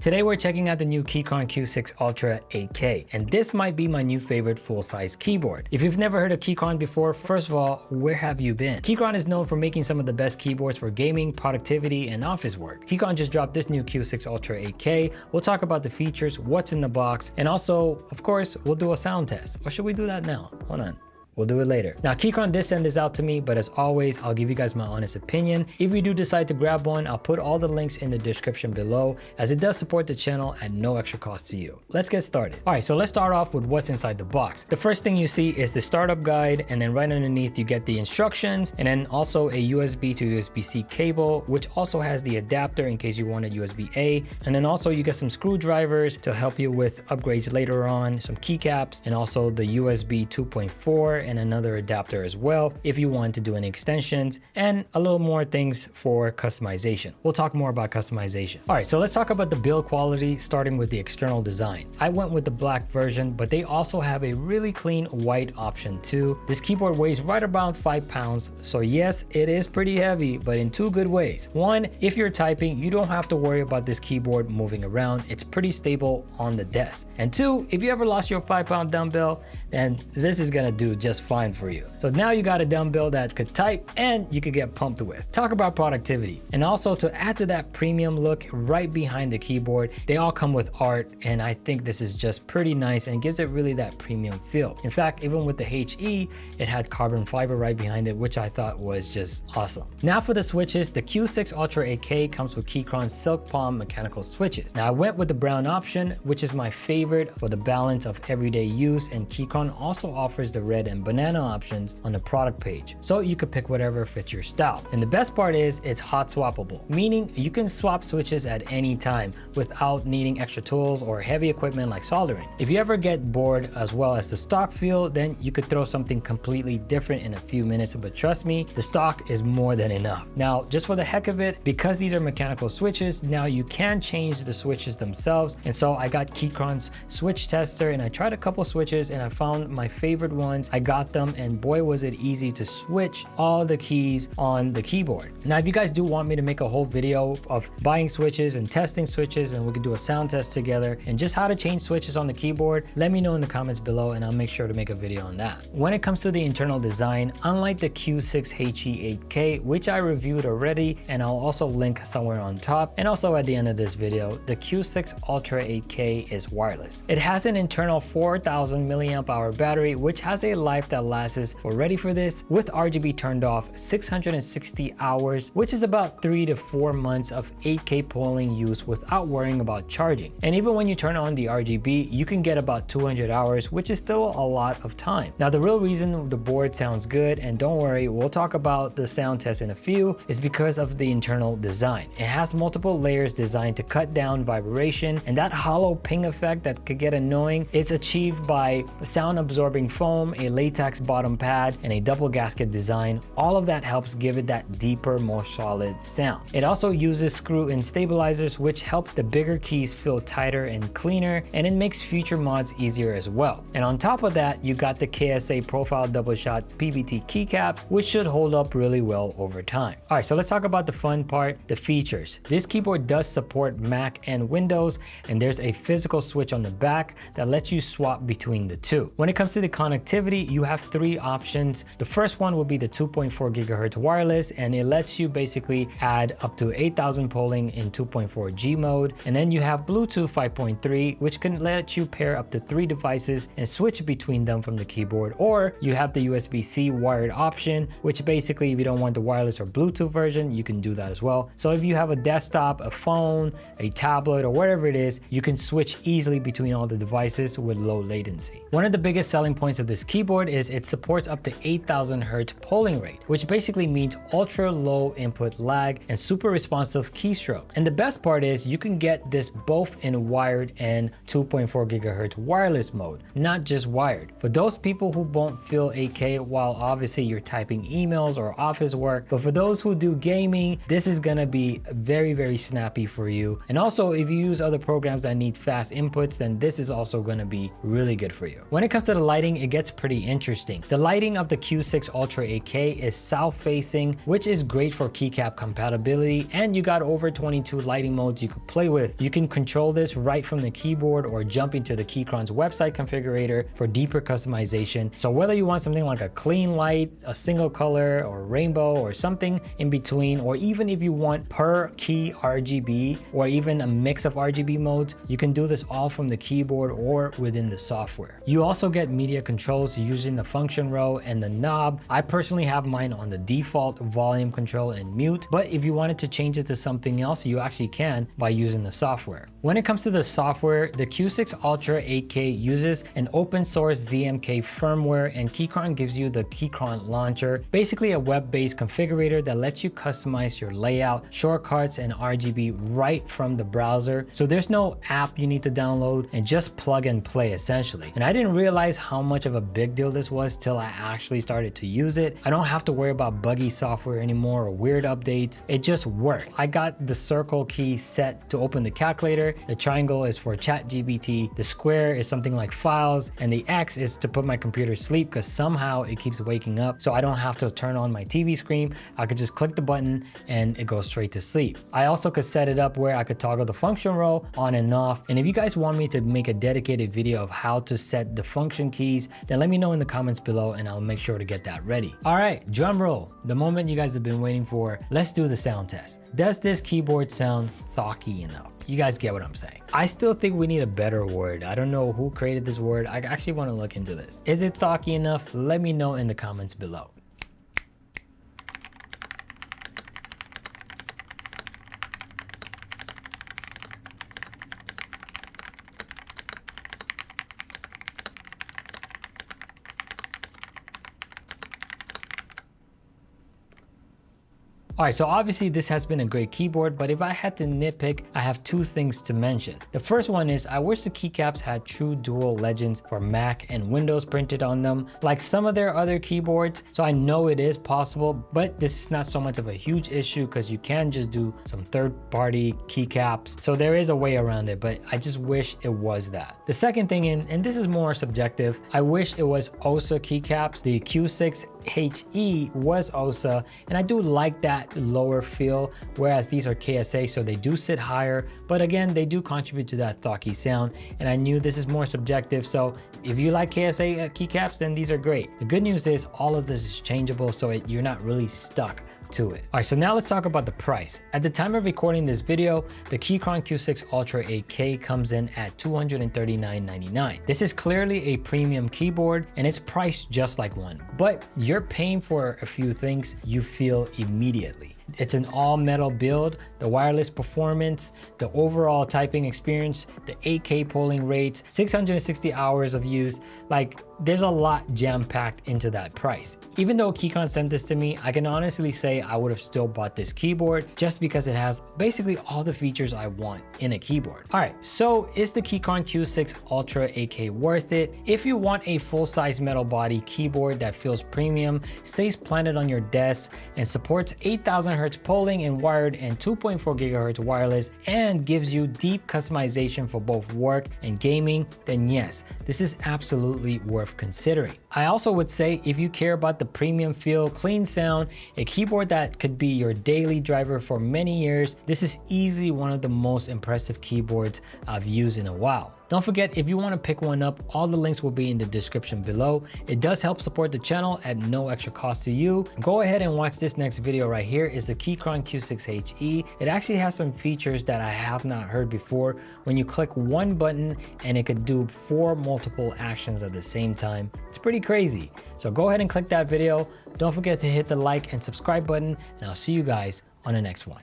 Today we're checking out the new Keychron Q6 Ultra 8K, and this might be my new favorite full-size keyboard. If you've never heard of Keychron before, first of all, where have you been? Keychron is known for making some of the best keyboards for gaming, productivity, and office work. Keychron just dropped this new Q6 Ultra 8K. We'll talk about the features, what's in the box, and also, of course, we'll do a sound test. Or should we do that now? Hold on. We'll do it later. Now, Keychron did send this out to me, but as always, I'll give you guys my honest opinion. If you do decide to grab one, I'll put all the links in the description below, as it does support the channel at no extra cost to you. Let's get started. All right, so let's start off with what's inside the box. The first thing you see is the startup guide, and then right underneath you get the instructions, and then also a USB to USB-C cable, which also has the adapter in case you wanted USB-A. And then also you get some screwdrivers to help you with upgrades later on, some keycaps, and also the USB 2.4 and another adapter as well if you want to do any extensions, and a little more things for customization. We'll talk more about customization. All right, so let's talk about the build quality, starting with the external design. I went with the black version, but they also have a really clean white option too. This keyboard weighs right around 5 pounds, so yes, it is pretty heavy, but in two good ways. One, if you're typing, you don't have to worry about this keyboard moving around. It's pretty stable on the desk. And two, if you ever lost your 5-pound dumbbell, then this is gonna do just fine for you. So now you got a dumbbell that could type and you could get pumped with. Talk about productivity. And also, to add to that premium look right behind the keyboard, they all come with art, and I think this is just pretty nice and gives it really that premium feel. In fact, even with the HE, it had carbon fiber right behind it, which I thought was just awesome. Now for the switches, the Q6 Ultra 8K comes with Keychron Silk Palm mechanical switches. Now I went with the brown option, which is my favorite for the balance of everyday use, and Keychron also offers the red and banana options on the product page, so you could pick whatever fits your style. And the best part is it's hot swappable, meaning you can swap switches at any time without needing extra tools or heavy equipment like soldering. If you ever get bored as well as the stock feel, then you could throw something completely different in a few minutes, but trust me, the stock is more than enough. Now, just for the heck of it, because these are mechanical switches, now you can change the switches themselves, and so I got Keychron's switch tester and I tried a couple switches and I found my favorite ones. I got them, and boy was it easy to switch all the keys on the keyboard. Now if you guys do want me to make a whole video of buying switches and testing switches, and we could do a sound test together and just how to change switches on the keyboard, let me know in the comments below and I'll make sure to make a video on that. When it comes to the internal design, unlike the Q6 HE 8K, which I reviewed already and I'll also link somewhere on top and also at the end of this video, the Q6 Ultra 8K is wireless. It has an internal 4000 milliamp hour battery, which has a life that lasts, we're ready for this, with RGB turned off, 660 hours, which is about 3 to 4 months of 8K polling use without worrying about charging. And even when you turn on the RGB, you can get about 200 hours, which is still a lot of time. Now the real reason the board sounds good, and don't worry, we'll talk about the sound test in a few, is because of the internal design. It has multiple layers designed to cut down vibration, and that hollow ping effect that could get annoying, it's achieved by sound absorbing foam, a latex bottom pad, and a double gasket design. All of that helps give it that deeper, more solid sound. It also uses screw-in stabilizers, which helps the bigger keys feel tighter and cleaner, and it makes future mods easier as well. And on top of that, you got the KSA profile double shot PBT keycaps, which should hold up really well over time. All right, so let's talk about the fun part, the features. This keyboard does support Mac and Windows, and there's a physical switch on the back that lets you swap between the two. When it comes to the connectivity, you have three options. The first one will be the 2.4 gigahertz wireless, and it lets you basically add up to 8000 polling in 2.4G mode. And then you have Bluetooth 5.3, which can let you pair up to 3 devices and switch between them from the keyboard. Or you have the USB-C wired option, which basically, if you don't want the wireless or Bluetooth version, you can do that as well. So if you have a desktop, a phone, a tablet, or whatever it is, you can switch easily between all the devices with low latency. One of the biggest selling points of this keyboard is it supports up to 8000 Hz polling rate, which basically means ultra low input lag and super responsive keystroke. And the best part is you can get this both in wired and 2.4 gigahertz wireless mode, not just wired. For those people who won't feel 8K while obviously you're typing emails or office work, but for those who do gaming, this is gonna be very, very snappy for you. And also, if you use other programs that need fast inputs, then this is also gonna be really good for you. When it comes to the lighting, it gets pretty interesting. interesting. The lighting of the Q6 Ultra 8K is south facing, which is great for keycap compatibility, and you got over 22 lighting modes you could play with. You can control this right from the keyboard or jump into the Keychron's website configurator for deeper customization. So whether you want something like a clean light, a single color, or rainbow, or something in between, or even if you want per key RGB or even a mix of RGB modes, you can do this all from the keyboard or within the software. You also get media controls using the function row and the knob. I personally have mine on the default volume control and mute, but if you wanted to change it to something else, you actually can by using the software. When it comes to the software, the Q6 Ultra 8K uses an open source ZMK firmware, and Keychron gives you the Keychron launcher, basically a web-based configurator that lets you customize your layout, shortcuts, and RGB right from the browser. So there's no app you need to download, and just plug and play essentially. And I didn't realize how much of a big deal this was till I actually started to use it. I don't have to worry about buggy software anymore or weird updates. It just works. I got the circle key set to open the calculator, the triangle is for ChatGPT, the square is something like files, and the X is to put my computer to sleep because somehow it keeps waking up, so I don't have to turn on my TV screen. I could just click the button and it goes straight to sleep. I also could set it up where I could toggle the function row on and off, and if you guys want me to make a dedicated video of how to set the function keys, then let me know in the comments below and I'll make sure to get that ready. All right, drum roll, the moment you guys have been waiting for. Let's do the sound test. Does this keyboard sound thocky enough? You guys get what I'm saying. I still think we need a better word. I don't know who created this word. I actually want to look into this. Is it thocky enough? Let me know in the comments below. All right, so obviously this has been a great keyboard, but if I had to nitpick, I have two things to mention. The first one is I wish the keycaps had true dual legends for Mac and Windows printed on them, like some of their other keyboards. So I know it is possible, but this is not so much of a huge issue because you can just do some third-party keycaps. So there is a way around it, but I just wish it was that. The second thing, and this is more subjective, I wish it was OSA keycaps. The Q6 HE was OSA, and I do like that lower feel, whereas these are KSA, so they do sit higher, but again, they do contribute to that thocky sound, and I knew this is more subjective, so if you like KSA keycaps, then these are great. The good news is all of this is changeable, so you're not really stuck to it. All right, so now let's talk about the price. At the time of recording this video, the Keychron Q6 Ultra 8K comes in at $239.99. This is clearly a premium keyboard and it's priced just like one, but you're paying for a few things you feel immediately. It's an all metal build, the wireless performance, the overall typing experience, the 8K polling rates, 660 hours of use. Like, there's a lot jam-packed into that price. Even though Keychron sent this to me, I can honestly say I would have still bought this keyboard just because it has basically all the features I want in a keyboard. All right, so is the Keychron Q6 Ultra 8K worth it? If you want a full-size metal body keyboard that feels premium, stays planted on your desk, and supports 8,000 Hz polling and wired and 2.4 GHz wireless, and gives you deep customization for both work and gaming, then yes, this is absolutely worth considering. I also would say if you care about the premium feel, clean sound, a keyboard that could be your daily driver for many years, this is easily one of the most impressive keyboards I've used in a while. Don't forget, if you want to pick one up, all the links will be in the description below. It does help support the channel at no extra cost to you. Go ahead and watch this next video right here. It's the Keychron Q6 HE. It actually has some features that I have not heard before. When you click one button and it could do 4 multiple actions at the same time. It's pretty crazy. So go ahead and click that video. Don't forget to hit the like and subscribe button, and I'll see you guys on the next one.